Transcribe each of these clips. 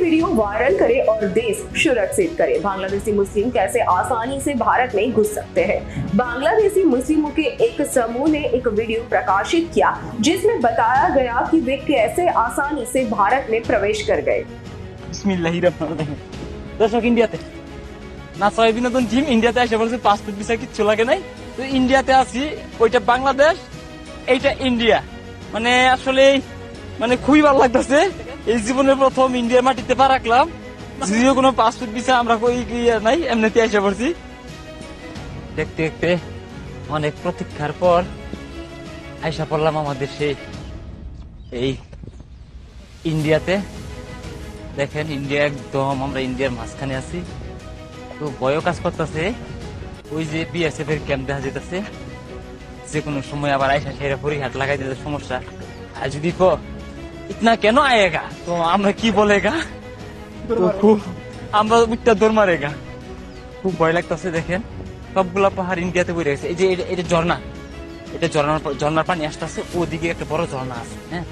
Video viral करे और देश सुरक्षित करे। बांग्लादेशी मुस्लिम कैसे आसानी से भारत में घुस सकते हैं। बांग्लादेशी मुस्लिमों के एक समूह ने एक वीडियो प्रकाशित किया जिसमें बताया गया कि वे कैसे आसानी से भारत में प्रवेश कर गए। दर्शक इंडियाते না ছয় বিনোদন টিম ইন্ডিয়াতে এসে বলছে পাসপোর্ট ভিসা কিচ্ছু লাগে নাই, তো ইন্ডিয়াতে আছি, ওইটা বাংলাদেশ এইটা ইন্ডিয়া। মানে আসলে মানে খুবই ভালো লাগতেছে, এই জীবনের প্রথম ইন্ডিয়ার মাটিতে পা রাখলাম, যদিও কোনো পাসপোর্ট ভিসা আমরা কই নাই, এমনিতে এসে পড়ছি। দেখতে দেখতে অনেক প্রতীক্ষার পর আইসা পড়লাম আমাদের সেই এই ইন্ডিয়াতে। দেখেন ইন্ডিয়া একদম, আমরা ইন্ডিয়ার মাঝখানে আছি, তো ভয়ও কাজ করতেছে। ওই যে বিএসএফ এর ক্যাম্প দেখা যেতেছে, যে কোনো সময় আবার আইসা সেরা পরিহাট লাগাই দিতে সমস্যা। আর যদি কো ইতনা কেন আয়েগা, তো আমরা কি বলেগা, তো খুব আমরা উঠটা দৌড় মারেগা, খুব ভয় লাগতেছে। দেখেন সবগুলা পাহাড় ইন্ডিয়াতে বই রয়েছে। এই যে এটা ঝর্ণা, এটা ঝর্ণার পানি আসতেছে, ওদিকে একটা বড় ঝর্ণা আছে। হ্যাঁ,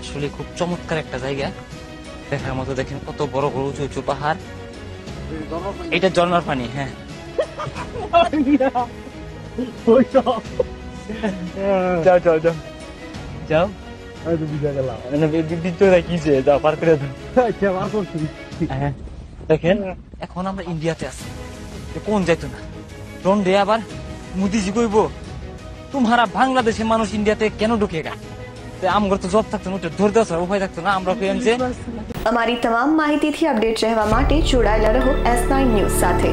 আসলে খুব চমৎকার একটা জায়গা দেখার মতো। দেখেন কত বড় বড় উঁচু উঁচু পাহাড়, এটা ঝর্ণার পানি। হ্যাঁ, যাও যাও যাও যাও, যাও পার করে দাও। দেখেন এখন আমরা ইন্ডিয়াতে আছি, কোন যাইতো না ডন ডে। আবার মোদিজি কইব তোমারা বাংলাদেশের মানুষ ইন্ডিয়াতে কেন ঢুকেগা, আমগর તો જોબ থাকতো না, ધોર દસ ઉપાય থাকতো না। আমরা કેમ છે અમારી તમામ માહિતીથી અપડેટ રહેવા માટે જોડાયેલા રહો S9 ન્યૂઝ સાથે।